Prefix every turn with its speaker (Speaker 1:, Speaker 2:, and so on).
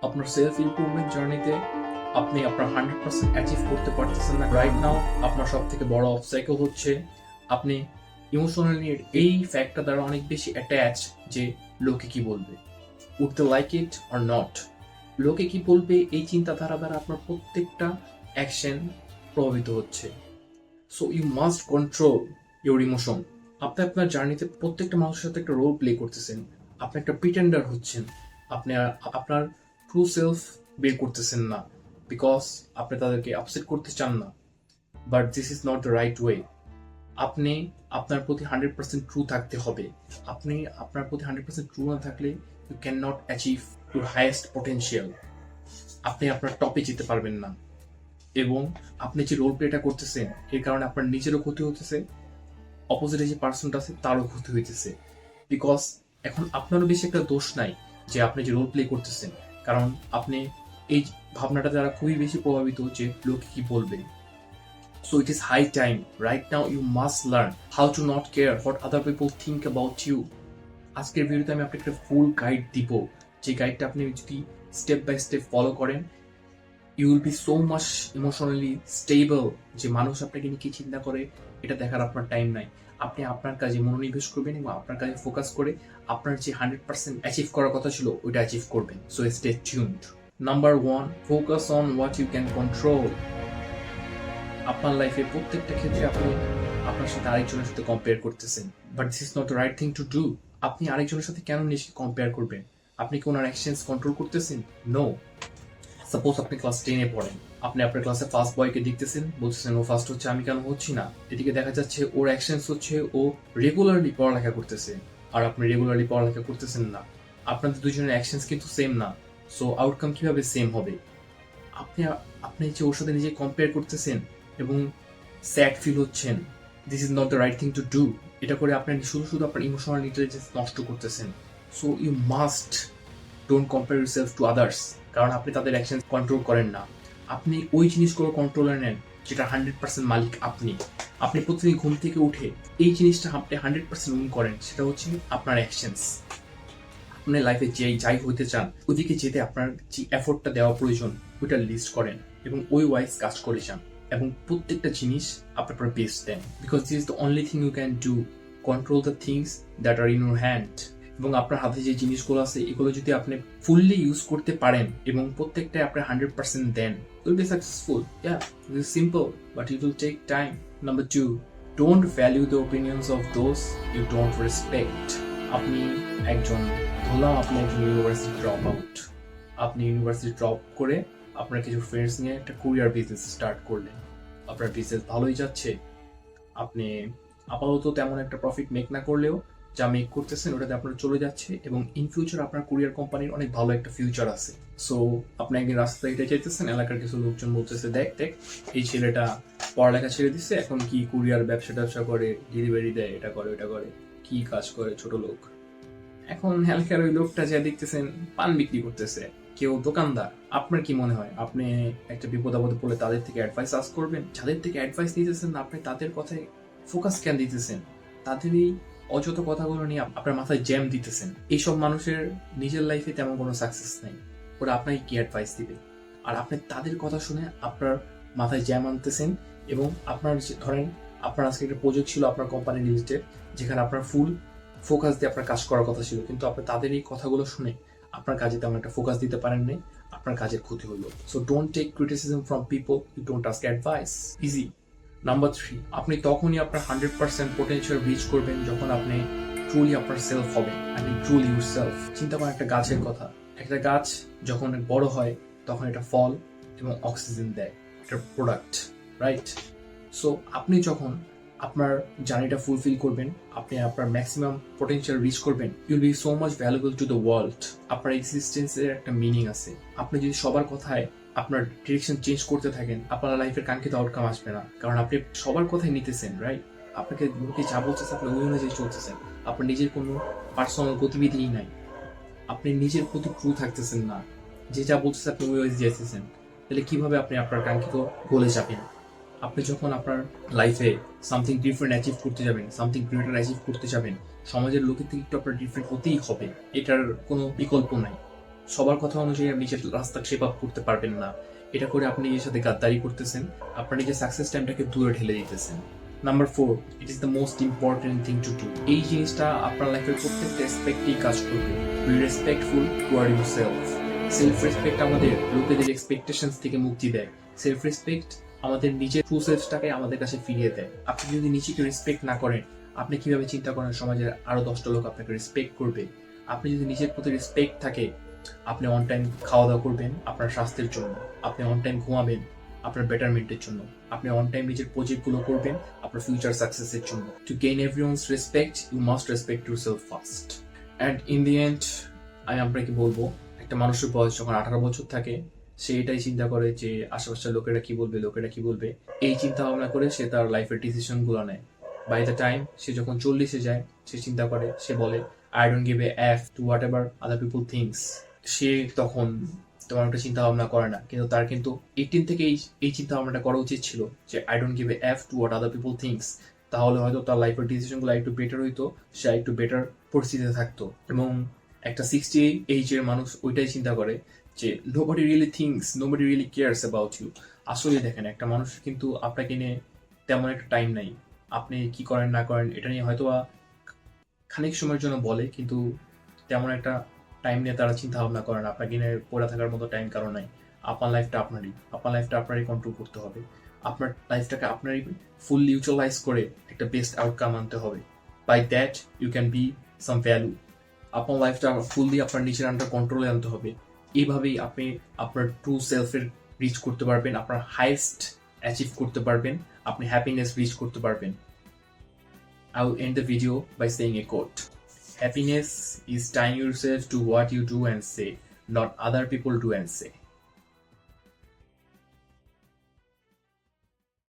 Speaker 1: আপনার self improvement জার্নিতে আপনি আপনার 100% অ্যাচিভ করতে পারতেছেন না রাইট নাও, আপনার সব থেকে বড় অবস্টাকেল হচ্ছে আপনি ইমোশনালি এই ফ্যাক্টটা দ্বারা অনেক বেশি অ্যাটাচ যে লোকে কি বলবে, would they like it or not. লোকে কি বলবে এই চিন্তাধারা দ্বারা আপনার প্রত্যেকটা অ্যাকশন প্রভাবিত হচ্ছে। So you must control your emotion. আপনি আপনার জার্নিতে প্রত্যেকটা মানুষের সাথে একটা রোল প্লে করতেছেন, আপনি একটা প্রিটেন্ডার হচ্ছেন, আপনি আপনার ট্রু সেলফ বের করতেছেন না বিকজ আপনি তাদেরকে আপসেট করতে চান না, but this is not the right way. আপনি আপনার প্রতি 100% ট্রু থাকতে হবে। আপনি আপনার প্রতি 100% ট্রু না থাকলে you can not achieve your highest potential. আপনি আপনার টপে যেতে পারবেন না, এবং আপনি যে রোল প্লেটা করতেছেন এর কারণে আপনার নিজেরও ক্ষতি হতেছে, অপোজিটে যে পার্সনটা আছে তারও ক্ষতি হইতেছে। বিকজ এখন আপনারও বেশি একটা দোষ নাই যে আপনি যে রোল প্লে করতেছেন, কারণ আপনি এই ভাবনাটা দ্বারা খুবই বেশি প্রভাবিত যে লোকে কি বলবে। So it is high time. Right now you must learn how to not care what other people think about you. আজকের ভিডিওতে আমি আপনাকে একটা ফুল গাইড দিব, যে গাইডটা আপনি যদি স্টেপ বাই স্টেপ ফলো করেন you will be so much emotionally stable যে মানুষ আপনাকে নিয়ে কি চিন্তা করে এটা দেখার আপনার টাইম নাই। আপনি আপনার কাজে মনোনিবেশ করবেন এবং আপনার কাজে ফোকাস করে আপনার যে 100% অ্যাচিভ করার কথা ছিল ওইটা অ্যাচিভ করবেন। So stay tuned. Number 1, focus on what you can control. আপনার লাইফে প্রত্যেকটা ক্ষেত্রে আপনি আপনার সাথে আরেকজনের সাথে কম্পেয়ার করতেছেন, but this is not the right thing to do. আপনি আরেকজনের সাথে কেন নিজেকে কম্পেয়ার করবেন? আপনি কি ওনার অ্যাকশনস কন্ট্রোল করতেছেন? নো। সাপোজ আপনি ক্লাস 10-এ পড়েন, আপনি আপনার ক্লাসে ফার্স্ট বয়কে দেখতেছেন, বলতেছেন ও ফার্স্ট হচ্ছে, আমি কেন হচ্ছি না? এদিকে দেখা যাচ্ছে ওর অ্যাকশনস হচ্ছে ও রেগুলারলি পড়ালেখা করতেছে আর আপনি রেগুলারলি পড়ালেখা করতেছেন না। আপনাদের দুজনের অ্যাকশনস কিন্তু সেম না, সো আউটকাম কিভাবে সেম হবে? আপনি আপনি যে ওর সাথে নিজে কম্পেয়ার করতেছেন এবং স্যাড ফিল হচ্ছেন, this is not the right thing to do. এটা করে আপনি শুধু শুধু আপনার ইমোশনাল ইন্টেলিজেন্স নষ্ট করতেছেন। So you must don't compare yourself to others, কারণ আপনি তাদের অ্যাকশন কন্ট্রোল করেন না। আপনি ওই জিনিসগুলো কন্ট্রোলে নেন যেটা 100% মালিক আপনি। আপনি প্রতিদিন ঘুম থেকে উঠে এই জিনিসটা আপনি 100% উইন করেন, সেটা হচ্ছে আপনার অ্যাকশনস। আপনি লাইফে যাই হইতে চান ওদিকে যেতে আপনার যে এফোর্টটা দেওয়া প্রয়োজন ওইটা লিস্ট করেন এবং ওই ওয়াইজ কাজ করে যান, এবং প্রত্যেকটা জিনিস আপনার পরে বেস্ট দেন, because this is the only thing you can do, control the things that are in your hand. এবং আপনার হাতে যে জিনিসগুলো আছে এগুলো যদি আপনি ফুললি ইউজ করতে পারেন এবং প্রত্যেকটাই আপনি 100% দেন, will be successful. Yeah, it is simple but it will take time. Number 2, don't value the opinions of those you don't respect. আপনি একজন, ধরলাম আপনি একজন ইউনিভার্সিটি ড্রপ আউট, আপনি ইউনিভার্সিটি ড্রপ করে আপনার কিছু ফ্রেন্ডস নিয়ে একটা কুরিয়ার বিজনেস স্টার্ট করলেন। আপনার বিজনেস ভালোই যাচ্ছে, আপনি আপাতত তেমন একটা প্রফিট মেক না করলেও যা মেক করতেছেন ওটাতে আপনার চলে যাচ্ছে, এবং ইন ফিউচার আপনার কুরিয়ার কোম্পানির অনেক ভালো একটা ফিউচার আছে। সো আপনি একদিন রাস্তায় হেঁটে চাইতেছেন, এলাকার কিছু লোকজন বলতেছে দেখ দেখ এই ছেলেটা পড়ালেখা ছেড়ে দিচ্ছে, এখন কি কুরিয়ার ব্যবসা করে, ডেলিভারি দেয়, এটা করে ওটা করে, কি কাজ করে, ছোট লোক। এখন হেলথকেয়ার ওই লোকটা যা দেখতেছেন পান বিক্রি করতেছে, কেউ দোকানদার। আপনার কি মনে হয় আপনি একটা বিপদ আপদে পড়লে তাদের থেকে অ্যাডভাইস আস্ক করবেন? যাদের থেকে অ্যাডভাইস নিতেছেন আপনি তাদের কথায় ফোকাস কেন দিতেছেন? তাদের এই অযথা কথাগুলো নিয়ে আপনার মাথায় জ্যাম দিতেছেন। এইসব মানুষের নিজের লাইফে তেমন কোনো সাকসেস নেই, ওরা আপনাকে কি অ্যাডভাইস দিবে? আর আপনি তাদের কথা শুনে আপনার মাথায় জ্যাম আনতেছেন, এবং আপনার ধরেন আপনার আজকে একটা প্রজেক্ট ছিল আপনার কোম্পানি রিলেটেড, যেখানে আপনার ফুল ফোকাস দিয়ে আপনার কাজ করার কথা ছিল, কিন্তু আপনি তাদের এই কথাগুলো শুনে আপনার কাজে তেমন একটা ফোকাস দিতে পারেন নাই, আপনার কাজের ক্ষতি হলো। So don't take criticism from people, you don't ask advice. Easy. Number 3, আপনি তখনই আপনার 100% পোটেনশিয়াল রিচ করবেন যখন আপনি ট্রুলি আপনার সেলফ হবেন। আপনি ট্রুলি ইউর সেলফ। চিন্তা করেন একটা গাছের কথা। একটা গাছ যখন বড় হয় তখন এটা ফল এবং অক্সিজেন দেয়, একটা প্রোডাক্ট, রাইট? সো আপনি যখন আপনার জার্নিটা ফুলফিল করবেন, আপনি আপনার ম্যাক্সিমাম পোটেনশিয়াল রিচ করবেন, you'll be so much valuable to the world. আপনার এক্সিস্টেন্সের একটা মিনিং আছে। আপনি যদি সবার কথায় আপনার ডিরেকশন চেঞ্জ করতে থাকেন, আপনার লাইফের কাঙ্ক্ষিত আউটকাম আসবে না, কারণ আপনি সবার কথাই নিতেছেন, রাইট? আপনাকে লোকে যা বলতেছে আপনি ওই অনুযায়ী চলতেছেন, আপনার নিজের কোনো পার্সোনাল গতিবিধিই নাই, আপনি নিজের প্রতি ট্রু থাকতেছেন না, যে যা বলতেছে আপনি ওই ওয়াইজ যেতেছেন, তাহলে কিভাবে আপনি আপনার কাঙ্ক্ষিত গোলে যাবেন? আপনি যখন আপনার লাইফে সামথিং ডিফারেন্ট অ্যাচিভ করতে যাবেন, সামথিং গ্রেটার অ্যাচিভ করতে যাবেন, সমাজের লোকের থেকে একটু আপনার ডিফারেন্ট হতেই হবে, এটার কোনো বিকল্প নাই। সবার কথা অনুযায়ী আপনি নিজের রাস্তা শেপ আপ করতে পারবেন না। এটা করে আপনি নিজের সাথে গাদ্দারি করতেছেন, আপনার নিজের সাকসেস টাইমটাকে দূরে ঠেলে দিতেছেন। Number 4, it is the most important thing to do. এই জিনিসটা আপনার লাইফের প্রত্যেকটা রেসপেক্টেই কাজ করবে। B respectful toward yourself. Self respect আমাদের লোকেদের এক্সপেকটেশনস থেকে মুক্তি দেয়। সেলফ রেসপেক্ট আমাদের নিজের ট্রু সেলফটাকে আমাদের কাছে ফিরিয়ে দেয়। আপনি যদি নিজেকে রেসপেক্ট না করেন, আপনি কিভাবে চিন্তা করেন সমাজের আরো 10টা লোক আপনাকে রেসপেক্ট করবে? আপনি যদি নিজের প্রতি রেসপেক্ট থাকে, আপনি অন টাইম খাওয়া দাওয়া করবেন আপনার স্বাস্থ্যের জন্য, আপনি অন টাইম ঘুমাবেন আপনার বেটারমেন্টের জন্য, আপনি অন টাইম নিজের প্রজেক্টগুলো করবেন আপনার ফিউচার সাকসেসের জন্য। To gain everyone's respect, you must respect yourself first. And in the end আমি আপনাকে বলবো, একটা মানুষের বয়স যখন 18 বছর থাকে, সে এটাই চিন্তা করে যে আশেপাশের লোকেরা কি বলবে, লোকেরা কি বলবে, এই চিন্তা ভাবনা করে সে তার লাইফের ডিসিশন গুলো নেয়। বাই দ্য টাইম সে যখন 40-এ যায়, সে চিন্তা করে, সে বলে I don't give a F to whatever other people things. সে তখন তেমন একটা চিন্তা ভাবনা করে না, কিন্তু তার কিন্তু 18 থেকে এই চিন্তা ভাবনাটা করা উচিত ছিল যে I don't give a F to what other people thinks. তাহলে হয়তো তার লাইফের ডিসিশনগুলো একটু বেটার হইতো, সে একটু বেটার পরিস্থিতিতে থাকতো। এবং একটা 60 এইজের মানুষ ওইটাই চিন্তা করে যে nobody really thinks, nobody really cares about you. আসলে দেখেন, একটা মানুষ কিন্তু আপনাকে নিয়ে তেমন একটা টাইম নাই, আপনি কি করেন না করেন এটা নিয়ে হয়তো খানিক সময়ের জন্য বলে, কিন্তু তেমন একটা টাইম নিয়ে তারা চিন্তা ভাবনা করেন। আপনাকে নিয়ে পড়ে থাকার মতো টাইম কারো নাই। আপনার লাইফটা আপনারই কন্ট্রোল করতে হবে। আপনার লাইফটাকে আপনারই ফুল ইউটিলাইজ করে একটা বেস্ট আউটকাম আনতে হবে। By that you can be some value. আপনার লাইফটা ফুললি আপনার নিজের আন্ডার কন্ট্রোলে আনতে হবে। এইভাবেই আপনি আপনার ট্রু সেলফের রিচ করতে পারবেন, আপনার হাইয়েস্ট অ্যাচিভ করতে পারবেন, আপনি হ্যাপিনেস রিচ করতে পারবেন। I will end the video by saying a quote. Happiness is tying yourself to what you do and say, not other people do and say.